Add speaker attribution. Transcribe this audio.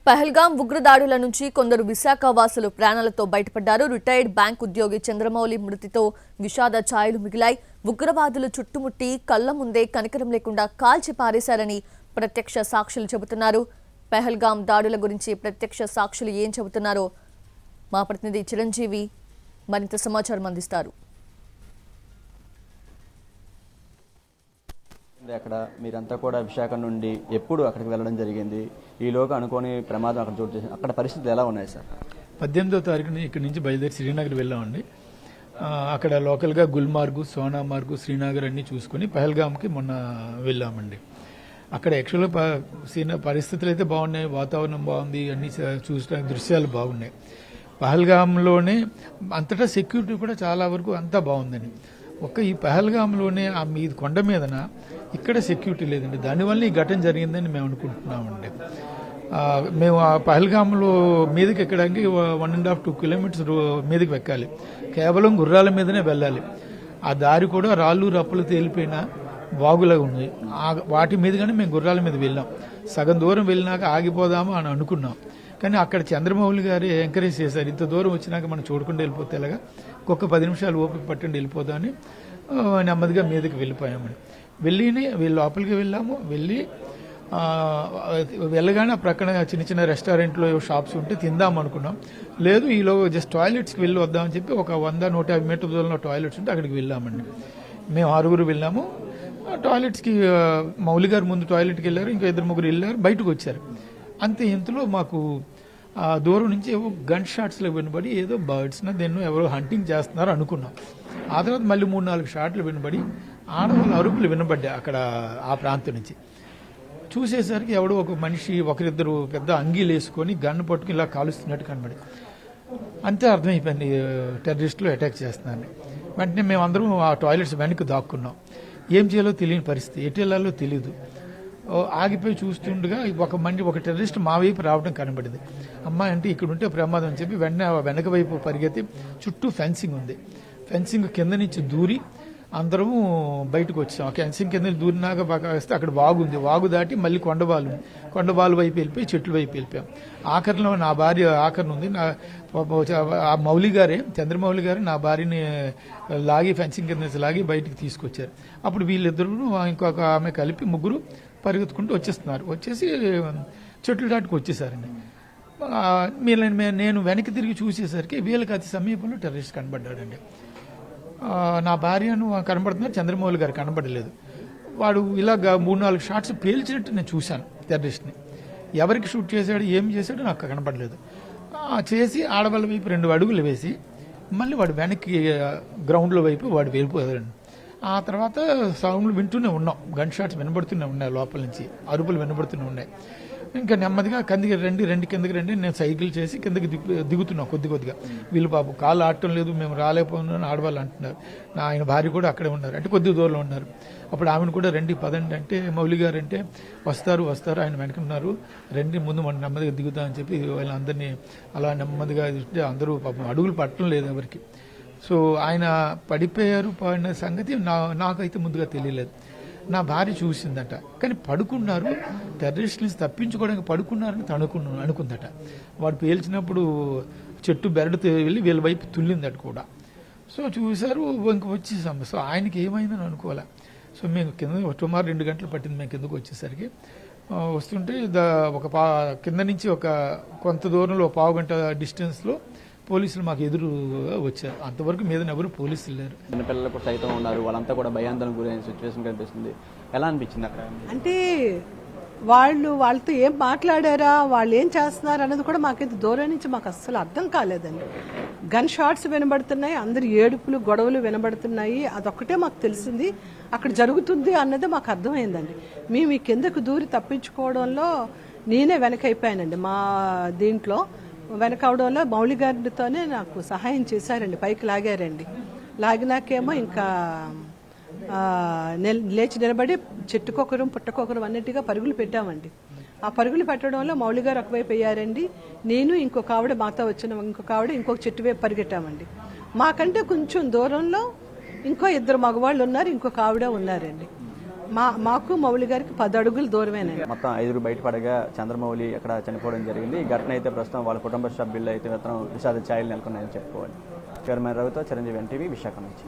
Speaker 1: పహల్గాం ఉగ్రదాడుల నుంచి కొందరు విశాఖ వాసులు ప్రాణాలతో బయటపడ్డారు. రిటైర్డ్ బ్యాంక్ ఉద్యోగి చంద్రమౌళి మృతితో విషాద ఛాయలు మిగిలాయి. ఉగ్రవాదులు చుట్టుముట్టి కళ్ల ముందే కనికరం లేకుండా కాల్చి పారేశారని ప్రత్యక్ష సాక్షులు చెబుతున్నారు. పహల్గాం దాడుల గురించి ప్రత్యక్ష సాక్షులు ఏం చెబుతున్నారో మా ప్రతినిధి చిరంజీవి మరింత సమాచారం అందిస్తారు.
Speaker 2: అక్కడ మీరంతా కూడా విశాఖ నుండి ఎప్పుడు అక్కడికి వెళ్ళడం జరిగింది? ఈలోగా అనుకోని ప్రమాదం అక్కడ చోటు చేసింది. అక్కడ పరిస్థితులు ఎలా ఉన్నాయి సార్?
Speaker 3: 18వ తారీఖున ఇక్కడి నుంచి బయలుదేరి శ్రీనగర్ వెళ్ళామండి. అక్కడ లోకల్గా గుల్మార్గు, సోనామార్గు, శ్రీనగర్ అన్ని చూసుకుని పహల్గామ్కి మొన్న వెళ్ళామండి. అక్కడ యాక్చువల్గా పరిస్థితులు అయితే బాగున్నాయి, వాతావరణం బాగుంది, అన్ని చూసిన దృశ్యాలు బాగున్నాయి. పహల్గామ్లోనే అంతటా సెక్యూరిటీ కూడా చాలా వరకు అంతా బాగుందండి. ఈ పహల్గామ్లోనే ఆ మీద కొండ మీదన ఇక్కడ సెక్యూరిటీ లేదండి. దానివల్ల ఈ ఘటన జరిగిందని మేము అనుకుంటున్నామండి. మేము ఆ పహల్గామ్లో మీదకి ఎక్కడానికి 1.5-2 కిలోమీటర్స్ మీదకి ఎక్కాలి. కేవలం గుర్రాల మీదనే వెళ్ళాలి. ఆ దారి కూడా రాళ్ళు రప్పలు తేలిపోయిన వాగులా ఉన్నాయి. వాటి మీదుగానే మేము గుర్రాల మీద వెళ్ళాం. సగం దూరం వెళ్ళినాక ఆగిపోదాము అని అనుకున్నాం. కానీ అక్కడ చంద్రమౌళి గారు ఎంకరేజ్ చేశారు, ఇంత దూరం వచ్చినాక మనం చూడకుండా వెళ్ళిపోతే ఎలాగా, ఇంకొక 10 నిమిషాలు ఓపిక పట్టండి వెళ్ళిపోదామని నెమ్మదిగా మీదకి వెళ్ళిపోయామని. వీళ్ళు లోపలికి వెళ్ళాము. వెళ్ళగానే ప్రక్కన చిన్న చిన్న రెస్టారెంట్లో షాప్స్ ఉంటే తిందాం అనుకున్నాం. లేదు, ఈలో జస్ట్ టాయిలెట్స్కి వెళ్ళి వద్దామని చెప్పి ఒక 100-150 మీటర్ దూరంలో టాయిలెట్స్ ఉంటే అక్కడికి వెళ్ళామండి. మేము 6 వెళ్ళాము. టాయిలెట్స్కి మౌలి గారు ముందు టాయిలెట్కి వెళ్ళారు, ఇంకా 2-3 వెళ్ళారు, బయటకు వచ్చారు. అంతే ఇంతలో మాకు దూరం నుంచి ఏవో గన్ షాట్స్లో వినబడి ఏదో బర్డ్స్న దేన్నో ఎవరో హంటింగ్ చేస్తున్నారు అనుకున్నాం. ఆ తర్వాత మళ్ళీ 3-4 షాట్లు వినబడి ఆడవాళ్ళ అరుపులు వినబడ్డాయి అక్కడ ఆ ప్రాంతం నుంచి. చూసేసరికి ఎవడో ఒక మనిషి ఒకరిద్దరు పెద్ద అంగీలు వేసుకొని గన్ను పట్టుకుని ఇలా కాలుస్తున్నట్టు కనబడి అంతే అర్థమైపోయింది, టెర్రరిస్టులు అటాక్ చేస్తున్నారని. వెంటనే మేమందరం ఆ టాయిలెట్స్ వెనక్కి దాక్కున్నాం. ఏం చేయాలో తెలియని పరిస్థితి, ఎటు వెళ్ళాలో తెలియదు. ఆగిపోయి చూస్తుండగా ఒక టెర్రరిస్ట్ మా వైపు రావడం కనబడింది. అమ్మాయి అంటే ఇక్కడ ఉంటే ప్రమాదం అని చెప్పి వెనక వైపు పరిగెత్తి, చుట్టూ ఫెన్సింగ్ ఉంది, ఫెన్సింగ్ కింద నుంచి దూరి అందరము బయటకు వచ్చాం. ఆ ఫెన్సింగ్ కింద దూరినాక బాగా వస్తే అక్కడ వాగు ఉంది, వాగు దాటి మళ్ళీ కొండబాలు వైపు వెళ్ళిపోయి చెట్ల వైపు వెళ్ళిపోయాం. ఆఖరిలో నా భార్య ఆఖరిని ఉంది. ఆ మౌలి గారే, చంద్రమౌళి గారు నా భార్యని లాగి ఫెన్సింగ్ కింద లాగి బయటికి తీసుకొచ్చారు. అప్పుడు వీళ్ళిద్దరూ ఇంకొక ఆమె కలిపి 3 పరిగెత్తుకుంటూ వచ్చేసి చెట్లు దాటుకు వచ్చేసారండి. నేను వెనక్కి తిరిగి చూసేసరికి వీళ్ళకి అతి సమీపంలో టెర్రరిస్ట్ కనబడ్డాడండి. నా భార్యను కనబడుతున్నారు, చంద్రమౌళి గారు కనబడలేదు. వాడు ఇలాగ 3-4 షాట్స్ పేల్చినట్టు నేను చూశాను టెర్రరిస్ట్ని. ఎవరికి షూట్ చేశాడు, ఏం చేశాడో నాకు కనబడలేదు. చేసి ఆడవాళ్ళ వైపు 2 అడుగులు వేసి మళ్ళీ వాడు వెనక్కి గ్రౌండ్ల వైపు వాడు వెళ్ళిపోయాడండి. ఆ తర్వాత సౌండ్లు వింటూనే ఉన్నాం, గన్ షాట్స్ వినబడుతూనే ఉన్నాయి, లోపల నుంచి అరుపులు వినబడుతూనే ఉన్నాయి. ఇంకా నెమ్మదిగా కిందకి రండి నేను సైకిల్ చేసి కిందకి దిగుతున్నాం కొద్దిగా. వీళ్ళు పాపం కాళ్ళు ఆడటం లేదు, మేము రాలేకపోతున్నాం ఆడవాళ్ళు అంటున్నారు. ఆయన భార్య కూడా అక్కడే ఉన్నారు, అంటే కొద్ది దూరంలో ఉన్నారు. అప్పుడు ఆమెను కూడా పదండి అంటే మౌలి గారు అంటే వస్తారు ఆయన వెనకున్నారు, రండి ముందు మనం నెమ్మదిగా దిగుతామని చెప్పి వాళ్ళందరినీ అలా నెమ్మదిగా అందరూ పాపం అడుగులు పట్టడం లేదు ఎవరికి. సో ఆయన పడిన సంగతి నాకైతే ముందుగా తెలియలేదు. నా భార్య చూసిందట, కానీ పడుకున్నారు, టెర్రరిస్ట్ నుంచి తప్పించుకోవడానికి పడుకున్నారని అనుకుందట. వాడు పేల్చినప్పుడు చెట్టు బెరడుతో వెళ్ళి వీళ్ళ వైపు తుల్లిందట కూడా. సో చూశారు, ఇంక వచ్చేసాము. సో ఆయనకి ఏమైందని అనుకోలే. సో మేము సుమారు 2 గంటలు పట్టింది మేము కిందకు వచ్చేసరికి. వస్తుంటే కింద నుంచి కొంత దూరంలో 1/2 గంట డిస్టెన్స్లో పోలీసులు మాకు ఎదురుగా వచ్చారు. అంతవరకు మీద ఎవరు పోలీసులు లేరు.
Speaker 2: చిన్నపిల్లలు కూడా సైతం ఉన్నారు, వాళ్ళంతా కూడా భయాందోళన గురైన సిచ్యువేషన్ కనిపిస్తుంది. ఎలా అనిపించింది అక్కడ?
Speaker 4: అంటే వాళ్ళతో ఏం మాట్లాడారా, వాళ్ళు ఏం చేస్తున్నారు అన్నది కూడా మాకైతే దూరం నుంచి మాకు అస్సలు అర్థం కాలేదండి. గన్ షాట్స్ వినబడుతున్నాయి, అందరు ఏడుపులు గొడవలు వినబడుతున్నాయి. అదొక్కటే మాకు తెలిసింది అక్కడ జరుగుతుంది అన్నది మాకు అర్థమైందండి. మేము ఈ కిందకు దూరి తప్పించుకోవడంలో నేనే వెనకైపోయానండి. మా దీంట్లో వెనకవడంలో మౌలి గారితోనే నాకు సహాయం చేశారండి, పైకి లాగారండి. లాగినాకేమో ఇంకా లేచి నిలబడి చెట్టుకొకరం పుట్టకొకరం అన్నిటిగా పరుగులు పెట్టామండి. ఆ పరుగులు పెట్టడంలో మౌలి గారు ఒకవైపు అయ్యారండి, నేను ఇంకొక ఆవిడ మాతో వచ్చిన ఇంకొక ఆవిడ ఇంకొక చెట్టు వైపు పరిగెట్టామండి. మాకంటే కొంచెం దూరంలో ఇంకో 2 మగవాళ్ళు ఉన్నారు, ఇంకొక ఆవిడ ఉన్నారండి. మాకు మౌలి గారికి 10 అడుగులు దూరమేనండి.
Speaker 2: మొత్తం 5 బయటపడగా చంద్రమౌళి అక్కడ చనిపోవడం జరిగింది. ఈ ఘటన అయితే ప్రస్తుతం వాళ్ళ కుటుంబ సభ్యులు అయితే మాత్రం విషాద ఛాయలు నెలకొన్నాయని చెప్పుకోవాలి. కెమెరామెన్ రవితో చిరంజీవి ఎన్టీవీ విశాఖ నుంచి.